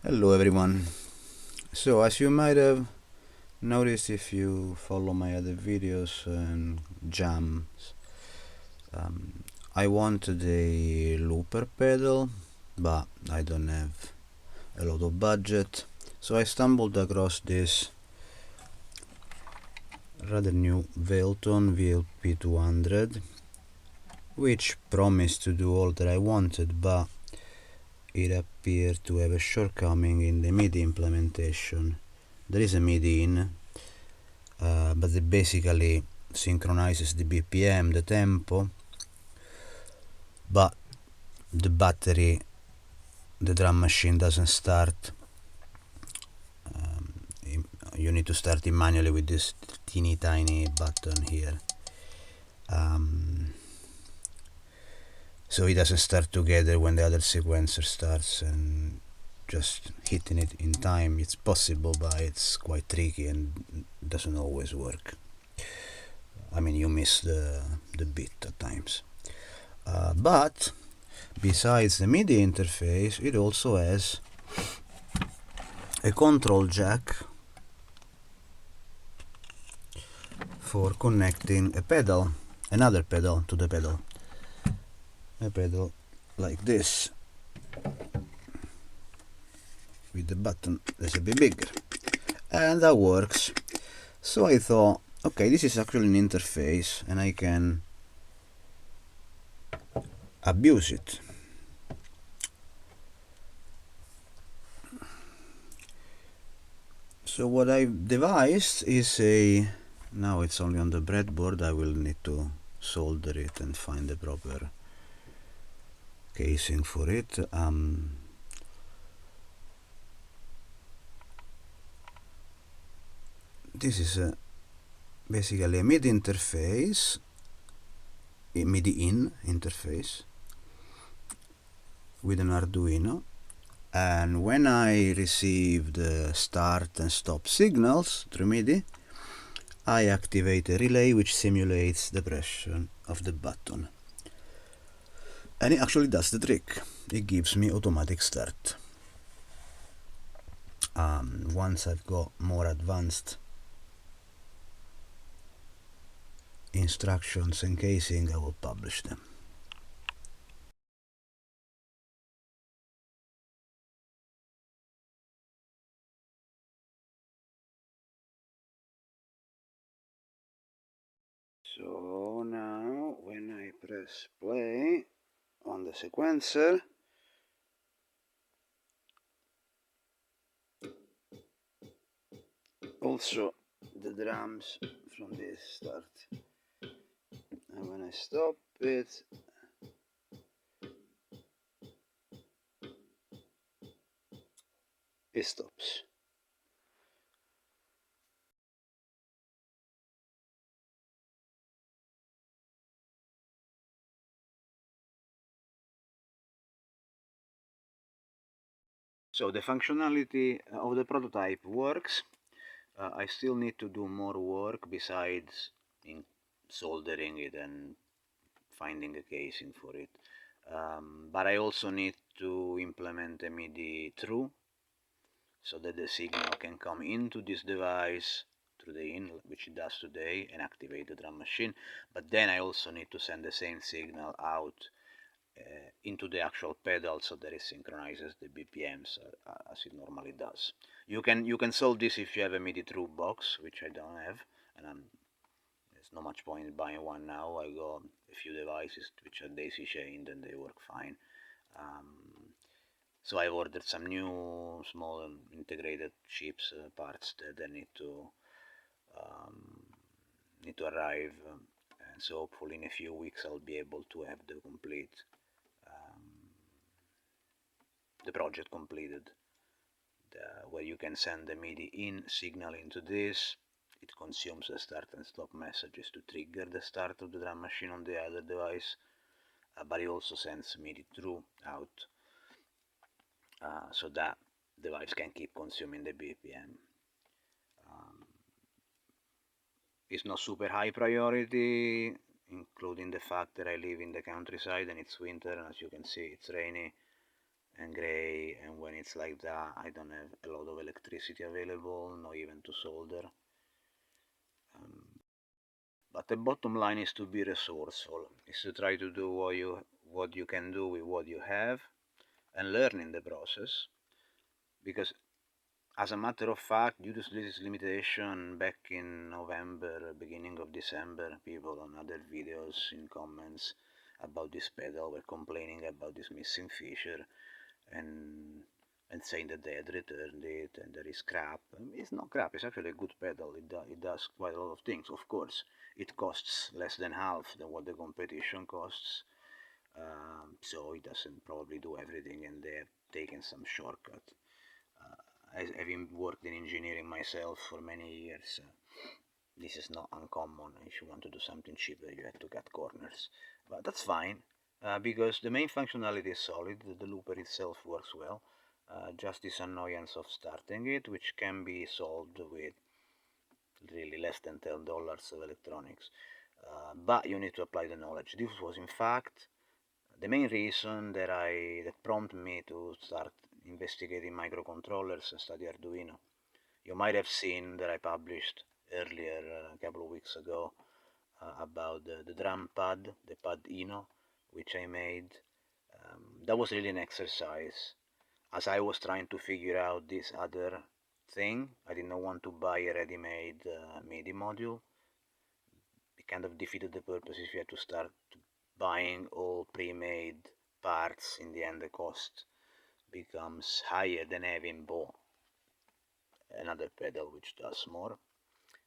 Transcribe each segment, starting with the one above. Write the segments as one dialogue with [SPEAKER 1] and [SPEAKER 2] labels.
[SPEAKER 1] Hello everyone. So as you might have noticed if you follow my other videos and jams, I wanted a looper pedal, but I don't have a lot of budget, so I stumbled across this rather new Valeton VLP200, which promised to do all that I wanted, but it appeared to have a shortcoming in the MIDI implementation. There is a MIDI in, but it basically synchronizes the BPM, the tempo, but the battery, the drum machine doesn't start. You need to start it manually with this teeny tiny button here. So it doesn't start together when the other sequencer starts, and just hitting it in time, it's possible, but it's quite tricky and doesn't always work. I mean, you miss the beat at times. But besides the MIDI interface, it also has a control jack for connecting a pedal, another pedal to the pedal. A pedal like this, with the button that's a bit bigger. And that works. So I thought, okay, this is actually an interface and I can abuse it. So what I've devised is now it's only on the breadboard. I will need to solder it and find the proper casing for it. This is basically a MIDI interface, a MIDI in interface with an Arduino, and when I receive the start and stop signals through MIDI, I activate a relay which simulates the pressure of the button, and it actually does the trick. It gives me automatic start. Once I've got more advanced instructions and casing, I will publish them. So now when I press play on the sequencer, also the drums from this start, and when I stop it, it stops. So the functionality of the prototype works. I still need to do more work besides in soldering it and finding a casing for it. But I also need to implement a MIDI through, so that the signal can come into this device through the in, which it does today, and activate the drum machine. But then I also need to send the same signal out into the actual pedal, so that it synchronizes the BPMs as it normally does. You can solve this if you have a MIDI through box, which I don't have, and there's not much point in buying one now. I got a few devices which are daisy chained and they work fine. So I've ordered some new small integrated chips parts that um, need to arrive, and so hopefully in a few weeks I'll be able to have the project completed, where you can send the MIDI in signal into this. It consumes the start and stop messages to trigger the start of the drum machine on the other device, but it also sends MIDI through out, so that device can keep consuming the BPM. It's not super high priority, including the fact that I live in the countryside and it's winter, and as you can see it's rainy. and gray, and when it's like that I don't have a lot of electricity available, not even to solder. But the bottom line is to be resourceful, is to try to do what you can do with what you have and learn in the process. Because as a matter of fact, due to this limitation, back in November, beginning of December, people on other videos in comments about this pedal were complaining about this missing feature and saying that they had returned it and there is crap. It's not crap, it's actually a good pedal. It does quite a lot of things. Of course, it costs less than half than what the competition costs. So it doesn't probably do everything, and they've taken some shortcut. Having worked in engineering myself for many years, this is not uncommon. If you want to do something cheaper, you have to cut corners. But that's fine, because the main functionality is solid. The looper itself works well. Just this annoyance of starting it, which can be solved with really less than $10 of electronics. But you need to apply the knowledge. This was, in fact, the main reason that prompted me to start investigating microcontrollers and study Arduino. You might have seen that I published earlier, a couple of weeks ago, about the drum pad, the Padino, which I made. That was really an exercise. As I was trying to figure out this other thing, I did not want to buy a ready-made MIDI module. It kind of defeated the purpose if you had to start buying all pre-made parts. In the end, the cost becomes higher than having bought another pedal which does more.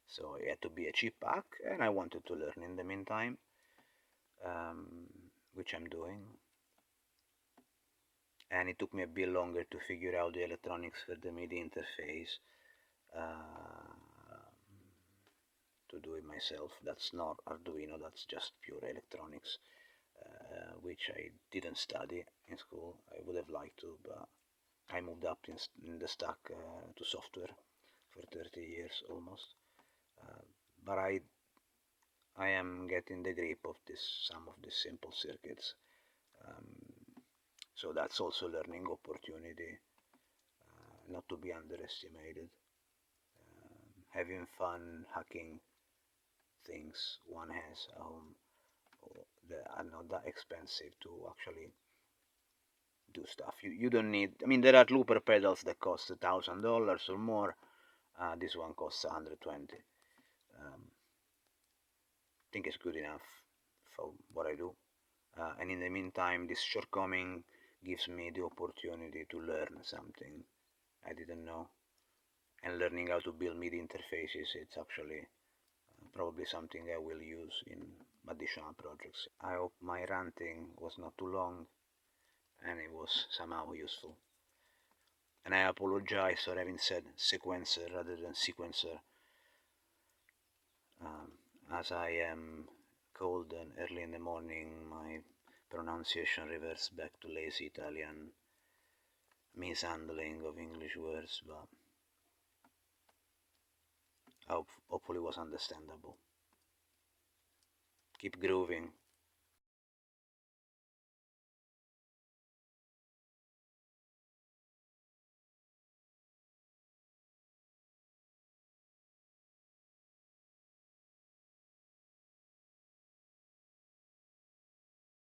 [SPEAKER 1] So it had to be a cheap pack, and I wanted to learn in the meantime, which I'm doing. And it took me a bit longer to figure out the electronics for the MIDI interface, to do it myself. That's not Arduino, that's just pure electronics, which I didn't study in school. I would have liked to, but I moved up in the stack to software for 30 years almost. But I am getting the grip of some of these simple circuits. So that's also a learning opportunity, not to be underestimated. Having fun hacking things one has at home that are not that expensive to actually do stuff. You don't need, I mean, there are looper pedals that cost $1,000 or more. This one costs 120. I think it's good enough for what I do. And in the meantime, this shortcoming gives me the opportunity to learn something I didn't know. And learning how to build MIDI interfaces, it's actually probably something I will use in additional projects. I hope my ranting was not too long and it was somehow useful. And I apologize for having said sequencer rather than sequencer, as I am cold and early in the morning. My pronunciation reverts back to lazy Italian mishandling of English words, but hopefully was understandable. Keep grooving.